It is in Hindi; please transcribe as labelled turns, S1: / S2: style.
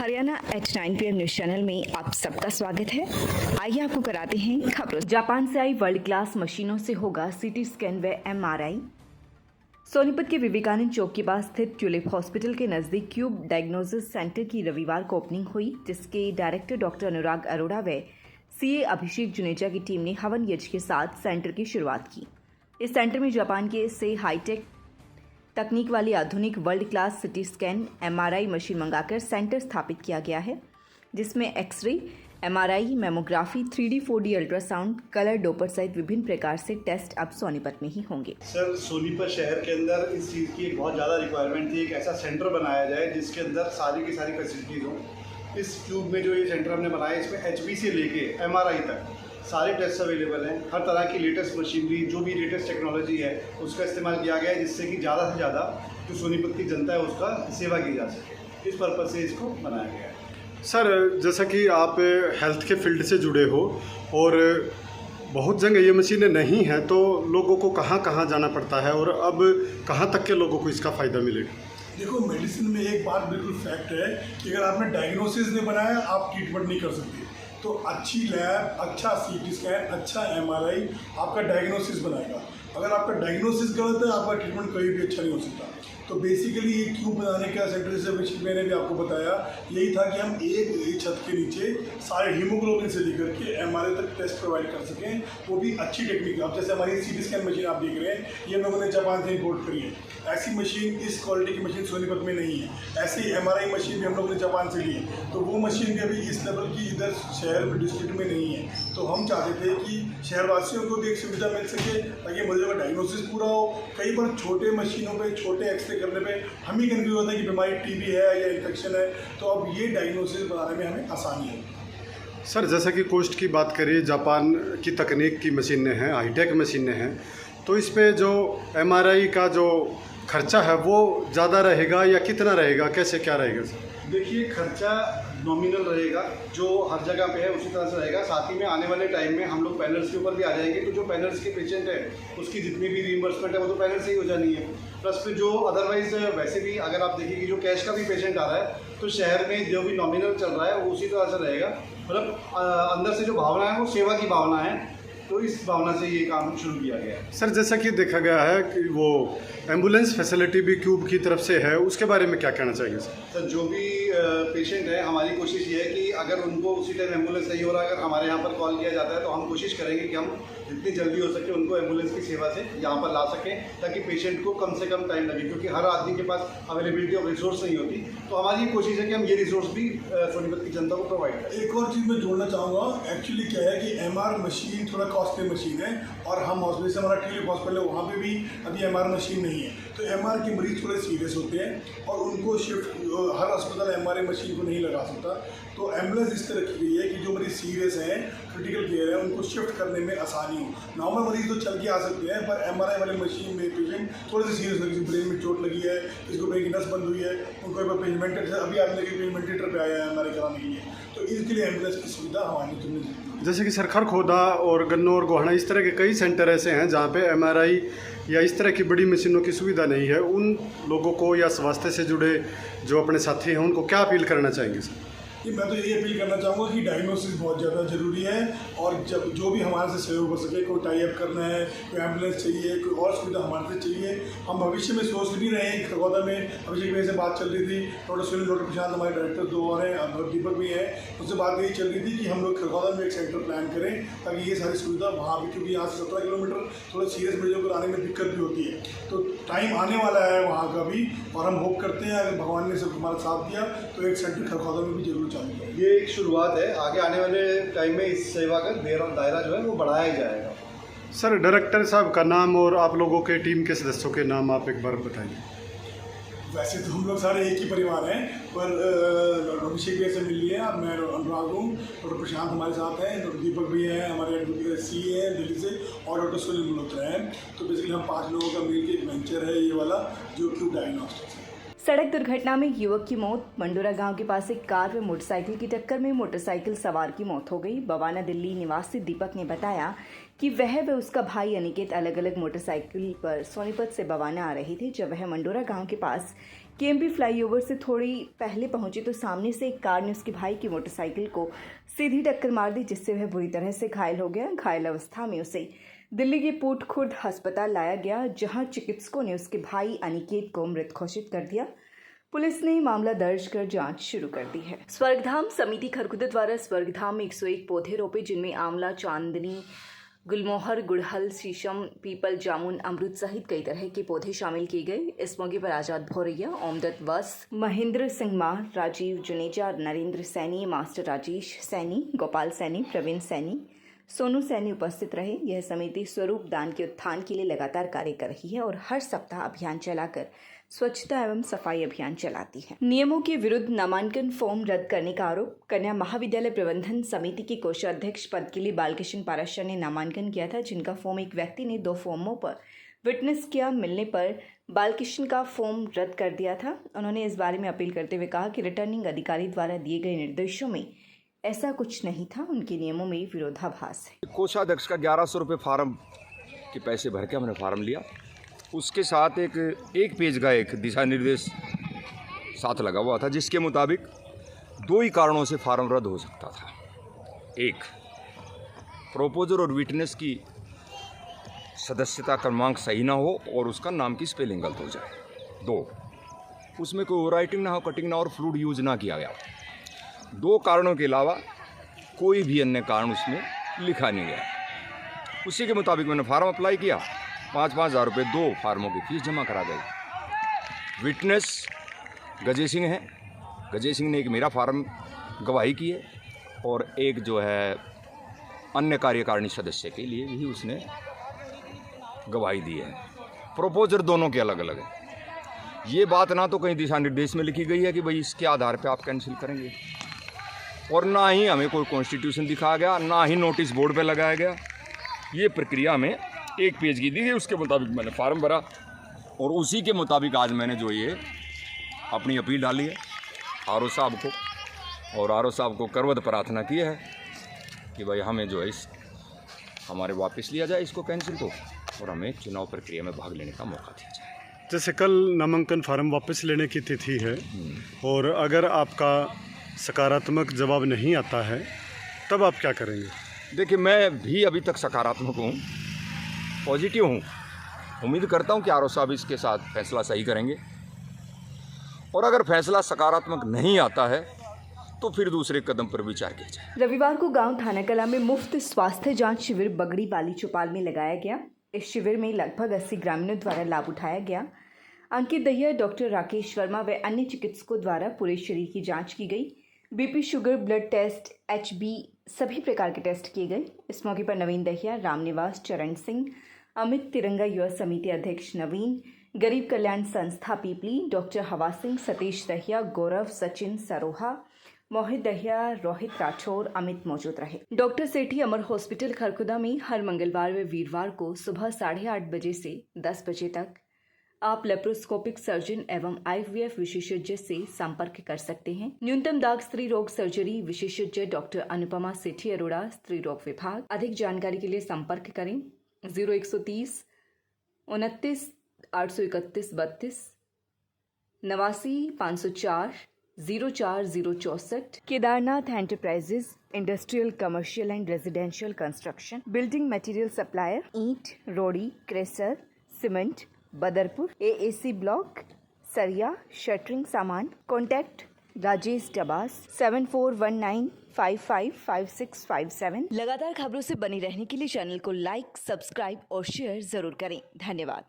S1: Haryana H9 PM news channel में आप सबका स्वागत है। आइए आपको कराते हैं खबरों। जापान से आई वर्ल्ड क्लास मशीनों से होगा सीटी स्कैन व MRI। सोनीपत के विवेकानंद चौक के पास स्थित ट्यूलिप हॉस्पिटल के नजदीक क्यूब डायग्नोसिस सेंटर की रविवार को ओपनिंग हुई, जिसके डायरेक्टर डॉक्टर अनुराग अरोड़ा व CA अभिषेक जुनेजा की टीम ने हवन यज्ञ के साथ सेंटर की शुरुआत की। इस सेंटर में जापान के से हाईटेक तकनीक वाली आधुनिक world class CT scan MRI machine मंगाकर सेंटर स्थापित किया गया है, जिसमें x ray, MRI, mammography, 3D 4D ultrasound, colour doppler सहित विभिन्न प्रकार से टेस्ट अब सोनीपत में ही होंगे।
S2: सर, सोनीपत शहर के अंदर इस चीज़ की एक बहुत ज़्यादा रिक्वायरमेंट थी, एक ऐसा सेंटर बनाया जाए जिसके अंदर सारी की सारी फैसिलिटीज़ हों। इस ट्यूब में जो ये सेंटर हमने बनाया, इसमें HB से लेके MRI तक सारे टेस्ट अवेलेबल हैं। हर तरह की लेटेस्ट मशीनरी, जो भी लेटेस्ट टेक्नोलॉजी है, उसका इस्तेमाल किया गया है, जिससे कि ज़्यादा से ज़्यादा जो सोनीपत की जनता है उसका सेवा की जा सके। इस पर्पज़ से इसको बनाया गया है।
S3: सर, जैसा कि आप हेल्थ के फील्ड से जुड़े हो और बहुत जगह ये मशीनें नहीं हैं, तो लोगों को कहाँ कहाँ जाना पड़ता है और अब कहाँ तक के लोगों को इसका फ़ायदा मिलेगा?
S4: देखो, मेडिसिन में एक बात बिल्कुल फैक्ट है कि अगर आपने डायग्नोसिस नहीं बनाया, आप ट्रीटमेंट नहीं कर सकते। तो अच्छी लैब, अच्छा CT स्कैन, अच्छा MRI आपका डायग्नोसिस बनाएगा। अगर आपका डायग्नोसिस गलत है, आपका ट्रीटमेंट कभी भी अच्छा नहीं हो सकता। तो बेसिकली ये क्यूब बनाने का सेंटर, जैसे मैंने भी आपको बताया, यही था कि हम एक छत के नीचे सारे हीमोग्लोबिन से लेकर के MRI तक टेस्ट प्रोवाइड कर सकें, वो भी अच्छी टेक्निक। अब जैसे हमारी CT स्कैन मशीन आप देख रहे हैं, ये हम लोगों ने जापान से इम्पोर्ट करी है। ऐसी मशीन, इस क्वालिटी की मशीन सोनीपत में नहीं है। ऐसी MRI मशीन भी हम लोग ने जापान से ली है, तो वो मशीन भी अभी इस लेवल की इधर शहर में, डिस्ट्रिक्ट में नहीं है। तो हम चाहते थे कि शहरवासियों को भी एक सुविधा मिल सके, ताकि मरीजों का डायग्नोसिस पूरा हो। कई बार छोटे मशीनों पे, छोटे एक्सरे करने पे हम ही कन्फ्यूज होता है कि बीमारी TB है या इन्फेक्शन है, तो अब ये डायग्नोसिस बनाने में हमें आसानी है।
S3: सर, जैसा कि कॉस्ट की बात करिए, जापान की तकनीक की मशीनें हैं, हाईटेक मशीनें हैं, तो इस पे जो MRI का जो खर्चा है वो ज़्यादा रहेगा या कितना रहेगा, कैसे क्या रहेगा सर?
S2: देखिए, खर्चा नॉमिनल रहेगा, जो हर जगह पे है उसी तरह से रहेगा। साथ ही में आने वाले टाइम में हम लोग पैनल्स के ऊपर भी आ जाएंगे, तो जो पैनल्स के पेशेंट है उसकी जितनी भी रीइंबर्समेंट है वो तो पैनल से ही हो जानी है। प्लस फिर जो अदरवाइज वैसे भी अगर आप देखिए कि जो कैश का भी पेशेंट आ रहा है, तो शहर में जो भी नॉमिनल चल रहा है वो उसी तरह से रहेगा। मतलब अंदर से जो भावना है वो सेवा की भावना है, तो इस भावना से ये काम शुरू किया गया है।
S3: सर, जैसा कि देखा गया है कि वो एम्बुलेंस फैसिलिटी भी क्यूब की तरफ से है, उसके बारे में क्या कहना चाहिए सर?
S2: सर, जो भी पेशेंट है, हमारी कोशिश ये है कि अगर उनको उसी टाइम एम्बुलेंस नहीं हो रहा, अगर हमारे यहाँ पर कॉल किया जाता है, तो हम कोशिश करेंगे कि हम जितनी जल्दी हो सके उनको एम्बुलेंस की सेवा से यहाँ पर ला सकें, ताकि पेशेंट को कम से कम टाइम लगे, क्योंकि हर आदमी के पास अवेलेबिलिटी ऑफ रिसोर्स नहीं होती। तो हमारी कोशिश है कि हम ये रिसोर्स भी सोनीपत की जनता को प्रोवाइड करें।
S4: एक और चीज़ मैं जोड़ना चाहूँगा, एक्चुअली क्या है कि MR मशीन थोड़ा कॉस्टली मशीन है, और हम हॉस्पिटल से, हमारा ट्यूलिप हॉस्पिटल है, वहाँ पे भी अभी MR मशीन नहीं है। तो MR के मरीज थोड़े सीरियस होते हैं और उनको शिफ्ट, हर अस्पताल MRI मशीन को नहीं लगा सकता। तो एम्बुलेंस इस तरह रखी गई है कि जो मरीज सीरियस हैं, क्रिटिकल केयर है, उनको शिफ्ट करने में आसानी हो। नॉर्मल मरीज तो चल के आ सकते हैं, पर MRI वाले मशीन में पेशेंट थोड़े से सीरियस हो, किसी ब्रेन में चोट लगी है, किसी को ब्रेन की नस बंद हुई है, उनको एक बार पेशेंट, अभी आपने वेंटिलेटर पे आया है MRI कराने के लिए, तो इसके लिए एम्बुलेंस की सुविधा हमारी तुमने।
S3: जैसे कि सरखर खोदा और गन्नौर और गोहाना, इस तरह के कई सेंटर ऐसे हैं जहाँ पे MRI या इस तरह की बड़ी मशीनों की सुविधा नहीं है। उन लोगों को या स्वास्थ्य से जुड़े जो अपने साथी हैं, उनको क्या अपील करना चाहेंगे सर?
S4: कि मैं तो यही अपील करना चाहूँगा कि डायग्नोसिस बहुत ज़्यादा ज़रूरी है, और जब जो भी हमारे से सहयोग हो सके, कोई टाई अप करना है, कोई एम्बुलेंस चाहिए, कोई और सुविधा हमारे से चाहिए। हम भविष्य में सोच भी रहे हैं कि खरगोदा में अभिषेक भाई से बात चल रही थी, डॉक्टर सुनील, डॉक्टर प्रशांत, हमारे डायरेक्टर 2 और हैं, और दीपक भी हैं, उससे बात यही चल रही थी कि हम लोग खरगोदा में एक सेंटर प्लान करें, ताकि ये सारी सुविधा वहाँ भी, क्योंकि यहाँ से 17 किलोमीटर थोड़ा सीरियस मरीजों को आने में दिक्कत भी होती है। तो टाइम आने वाला है वहाँ का भी, और हम होप करते हैं अगर भगवान ने सब हमारा साथ दिया तो एक सेंटर खरगोदा में भी जरूर चालू करें।
S2: ये एक शुरुआत है, आगे आने वाले टाइम में इस सेवा का दायरा जो है वो बढ़ाया ही जाएगा।
S3: सर, डायरेक्टर साहब का नाम और आप लोगों के टीम के सदस्यों के नाम आप एक बार बताइए।
S4: वैसे तो हम लोग सारे एक ही परिवार हैं, पर अभिषेक भैया से मिल लिए आप, मैं अनुराग हूँ, डॉक्टर प्रशांत हमारे साथ हैं, डॉक्टर दीपक भी हैं, हमारे एडवोकेट CA हैं दिल्ली से, और डॉक्टर सुनील मल्होत्रा हैं। तो बेसिकली हम 5 लोगों का मिलकर एक वेंचर है ये वाला, जो क्यूब डायग्नोस्टिक्स है।
S1: सड़क दुर्घटना में युवक की मौत। मंडोरा गांव के पास एक कार व मोटरसाइकिल की टक्कर में मोटरसाइकिल सवार की मौत हो गई। बवाना दिल्ली निवासी दीपक ने बताया कि वह व उसका भाई अनिकेत अलग अलग मोटरसाइकिल पर सोनीपत से बवाना आ रहे थे। जब वह मंडोरा गांव के पास केएमपी फ्लाईओवर से थोड़ी पहले पहुंचे तो सामने से एक कार ने उसके भाई की मोटरसाइकिल को सीधी टक्कर मार दी, जिससे वह बुरी तरह से घायल हो गया। घायल अवस्था में उसे दिल्ली के पुट खुर्द अस्पताल लाया गया, जहां चिकित्सकों ने उसके भाई अनिकेत को मृत घोषित कर दिया। पुलिस ने मामला दर्ज कर जांच शुरू कर दी है। स्वर्गधाम समिति खरखुदा द्वारा स्वर्गधाम में 101 पौधे रोपे, जिनमें आंवला, चांदनी, गुलमोहर, गुड़हल, शीशम, पीपल, जामुन, अमरूद सहित कई तरह के पौधे शामिल किए गए। इस मौके पर आजाद भौरैया, ओमदत्त वस, महेंद्र सिंह मार, राजीव जुनेजा, नरेंद्र सैनी, मास्टर राजेश सैनी, गोपाल सैनी, प्रवीण सैनी, सोनू सैनी उपस्थित रहे। यह समिति स्वरूप दान के उत्थान के लिए लगातार कार्य कर रही है और हर सप्ताह अभियान चलाकर स्वच्छता एवं सफाई अभियान चलाती है। नियमों के विरुद्ध नामांकन फॉर्म रद्द करने का आरोप। कन्या महाविद्यालय प्रबंधन समिति के कोषाध्यक्ष पद के लिए बालकृष्ण पाराशर ने नामांकन किया था, जिनका फॉर्म एक व्यक्ति ने 2 फॉर्मों पर विटनेस किया मिलने पर बालकृष्ण का फॉर्म रद्द कर दिया था। उन्होंने इस बारे में अपील करते हुए कहा कि रिटर्निंग अधिकारी द्वारा दिए गए निर्देशों में ऐसा कुछ नहीं था, उनके नियमों में विरोधाभास है।
S5: कोषाध्यक्ष का 1100 रुपये फार्म के पैसे भर के हमने फार्म लिया, उसके साथ एक पेज का एक दिशा निर्देश साथ लगा हुआ था, जिसके मुताबिक 2 ही कारणों से फार्म रद्द हो सकता था। एक, प्रोपोजर और विटनेस की सदस्यता क्रमांक सही ना हो और उसका नाम की स्पेलिंग गलत हो जाए। 2, उसमें कोई राइटिंग ना हो, कटिंग ना हो और फ्लूड यूज ना किया गया। 2 कारणों के अलावा कोई भी अन्य कारण उसमें लिखा नहीं गया। उसी के मुताबिक मैंने फार्म अप्लाई किया, 5-5 हज़ार रुपये 2 फार्मों की फीस जमा करा गई। विटनेस गजय सिंह है, गजय सिंह ने एक मेरा फार्म गवाही की है और एक जो है अन्य कार्यकारिणी सदस्य के लिए भी उसने गवाही दी है। प्रोपोजर दोनों के अलग अलग है। ये बात ना तो कहीं दिशा निर्देश में लिखी गई है कि भाई इसके आधार पे आप कैंसिल करेंगे, और ना ही हमें कोई कॉन्स्टिट्यूशन दिखाया गया, ना ही नोटिस बोर्ड पे लगाया गया। ये प्रक्रिया में 1 पेज की दी गई, उसके मुताबिक मैंने फार्म भरा और उसी के मुताबिक आज मैंने जो ये अपनी अपील डाली है आर.ओ. साहब को, और आर.ओ. साहब को करवत प्रार्थना की है कि भाई हमें जो है हमारे वापस लिया जाए इसको, कैंसिल को, और हमें चुनाव प्रक्रिया में भाग लेने का मौका दिया जाए।
S3: जैसे कल नामांकन फार्म वापस लेने की तिथि है और अगर आपका सकारात्मक जवाब नहीं आता है तब आप क्या करेंगे?
S5: देखिए, मैं भी अभी तक सकारात्मक हूँ, पॉजिटिव हूँ। उम्मीद करता हूँ कि आर.ओ. साहब इसके साथ फैसला सही करेंगे, और अगर फैसला सकारात्मक नहीं आता है तो फिर दूसरे कदम पर विचार किया जाए।
S1: रविवार को गांव थाना कला में मुफ्त स्वास्थ्य जांच शिविर बगड़ी वाली चौपाल में लगाया गया। इस शिविर में लगभग 80 ग्रामीणों द्वारा लाभ उठाया गया। अंकित दहिया, डॉक्टर राकेश वर्मा व अन्य चिकित्सकों द्वारा पूरे शरीर की जांच की गई। BP, sugar, blood test, HB सभी प्रकार के टेस्ट किए गए। इस मौके पर नवीन दहिया, रामनिवास, चरण सिंह, अमित, तिरंगा युवा समिति अध्यक्ष नवीन, गरीब कल्याण संस्था पीपली, डॉक्टर हवा सिंह, सतीश दहिया, गौरव, सचिन सरोहा, मोहित दहिया, रोहित राठौर, अमित मौजूद रहे। डॉक्टर सेठी अमर हॉस्पिटल खरखुदा में हर मंगलवार व वीरवार को सुबह 8:30 बजे से 10 बजे तक आप लेप्रोस्कोपिक सर्जन एवं IVF विशेषज्ञ से संपर्क कर सकते हैं। न्यूनतम दाग स्त्री रोग सर्जरी विशेषज्ञ डॉक्टर अनुपमा सेठी, अरोड़ा, स्त्री रोग विभाग। अधिक जानकारी के लिए संपर्क करें 0130 29 831 32 89 504 04064। Kedarnath enterprises, industrial, commercial and residential construction, building material supplier, ईंट, रोड़ी, crusher, cement, Badarpur, AAC block, सरिया, शटरिंग सामान। कॉन्टैक्ट राजेश डबास 7419555657। लगातार खबरों से बनी रहने के लिए चैनल को लाइक, सब्सक्राइब और शेयर जरूर करें। धन्यवाद।